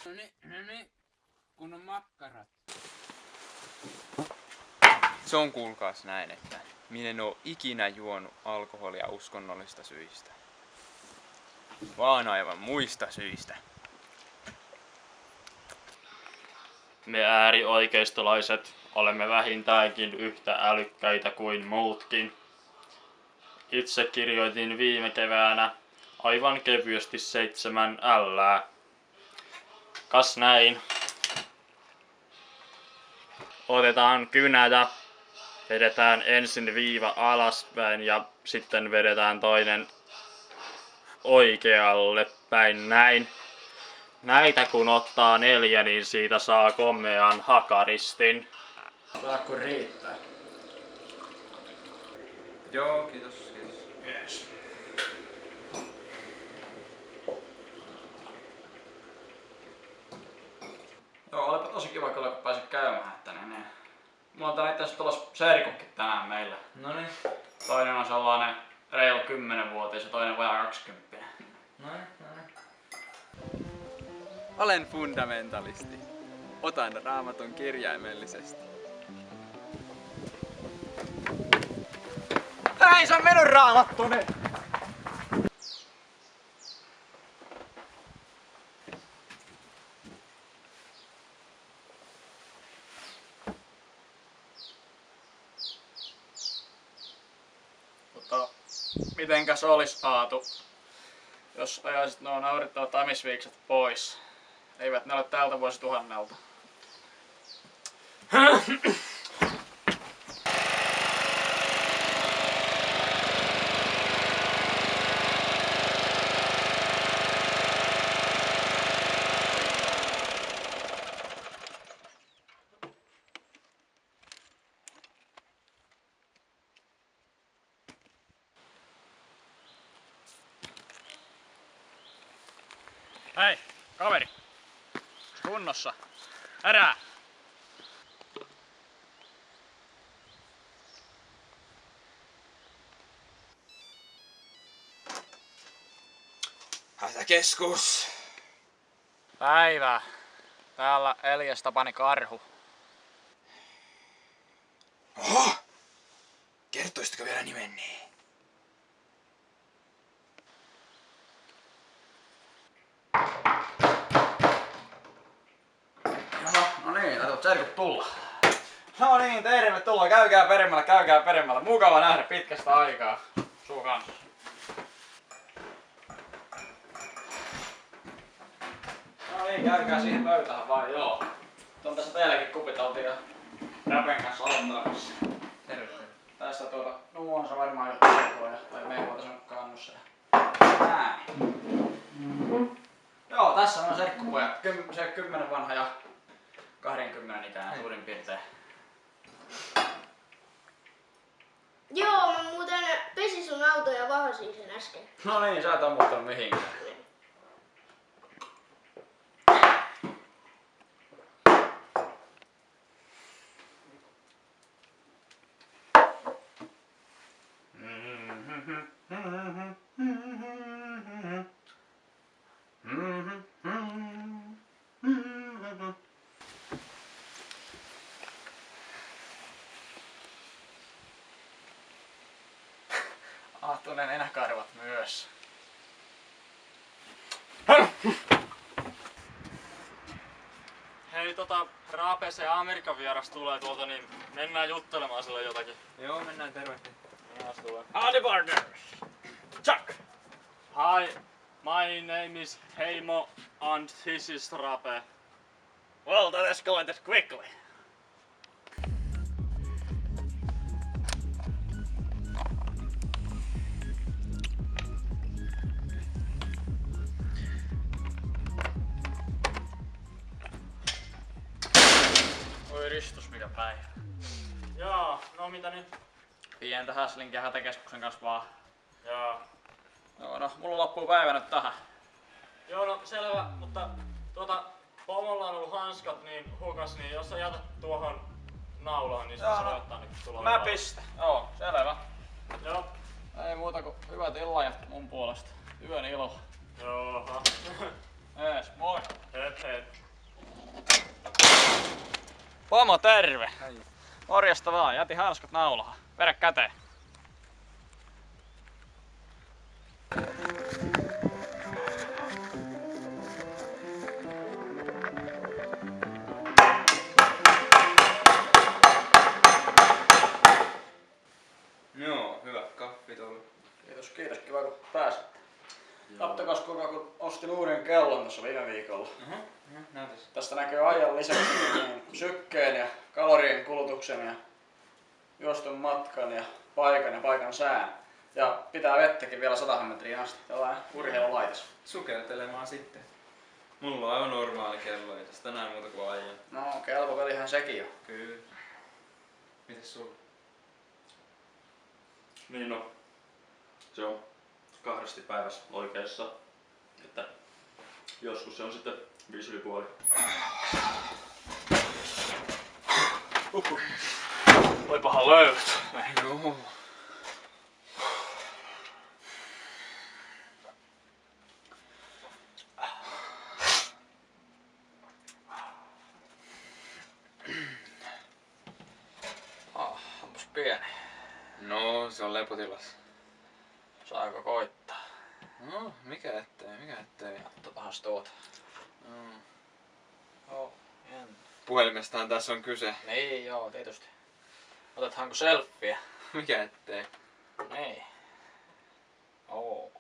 No niin, kun on makkarat. Se on kuulkaas näin, että minä en oo ikinä juonut alkoholia uskonnollista syistä. Vaan aivan muista syistä. Me äärioikeistolaiset olemme vähintäänkin yhtä älykkäitä kuin muutkin. Itse kirjoitin viime keväänä aivan kevyesti 7 L:ää. Kas näin. Otetaan kynä ja vedetään ensin viiva alaspäin ja sitten vedetään toinen oikealle päin näin. Näitä kun ottaa 4, niin siitä saa komean hakaristin. Saako riittää? Joo, kiitos. Yes. Joo, olipa tosi kiva kyllä kun pääsit käymään tänne. Niin. Mulla on täällä itse asiassa tulossa serkukki tänään meillä. Noniin. Toinen on sellainen reilu 10-vuotias ja toinen vajaa 20. Noniin. Olen fundamentalisti. Otan Raamatun kirjaimellisesti. Ei se on mennyt Raamattuni! Mutta mitenkäs olis Aatu, jos ajaisit nuo naurittavat amisviikset pois? Eivät ne ole tältä vuosituhannelta. Hei, kaveri! Kunnossa. Herää! Hätäkeskus. Päivää. Täällä Elias Tapani karhu. Oho! Kertoisitko vielä nimeni? No niin, täytyy serkut tulla. No niin, tervetuloa. Käykää peremmällä. Mukava nähdä pitkästä aikaa. Suu kanssa. No niin, käykää siihen pöytähän vaan, joo. On tässä teilläkin kupit, oltiin jo Rapen kanssa aloittelemassa. Terve. Tästä nuonsa varmaan jo tervetuloa, tai meillä on kannussa. Näin. Joo, tässä on serkkupojat. Se 10 vanha ja 20 ikäinen suurin piirtein. Joo, mä muuten pesin sun auto ja vahasin sen äsken. No niin, sä et oo muuttanut mihinkään. Aattunen enäkarvat myös. Hei Raape, se Amerikan vieras tulee tuolta, niin mennään juttelemaan sille jotakin. Joo, mennään terve. Howdy partners! Chuck! Hi, my name is Heimo and this is Raape. Well, that escalated quickly. Oi ristus mikä päivä. Joo, no mitä nyt? Pientä häslinkiä hätäkeskuksen kanssa vaan. Joo. Joo, no mulla loppuu päivä nyt tähän. Joo, no selvä, mutta pomolla on ollut hanskat niin hukas, niin jos sä jätät tuohon naulaan, niin Joo, se no, voi ottaa nyt tulla. Mä pistän. Joo, selvä. Joo. Ei muuta kuin hyvät illajat mun puolesta. Yön ilo. Joo. Ees, moi. Hep hep. Pomo, terve! Morjesta vaan, jätin hanskat naulahan. Vedä käteen. Joo, hyvä kaffi tuolla. Kiitos, kiitos. Kiva kun pääsit. Kattokas kuinka kun ostin uuden kellon tuossa viime viikolla. Näytäs. Tästä näkyy ajan lisäksi niin sykkeen ja kalorien kulutuksen ja juostun matkan ja paikan sään. Ja pitää vettäkin vielä 100 metriä asti. Tällainen urheilulaitos. Sukeltelemaan sitten. Mulla on aivan normaali kello, ei tästä näin muuta kuin ajan. No, kelpo pelihän sekin jo. Kyllä. Mites sulla? Niin no, se on 2 päivässä oikeassa, että joskus se on sitten 5,5. Voipahan löytää. Joo. Onpas pieni. No, se on lepotilas. Saako koittaa? No, mikä ettei. Katsotaanpas tuota. No. Joo, jännä. Puhelimestahan tässä on kyse. Niin joo, tietysti. Otetaanko selfieä? Mikä ettei. Niin. Oo.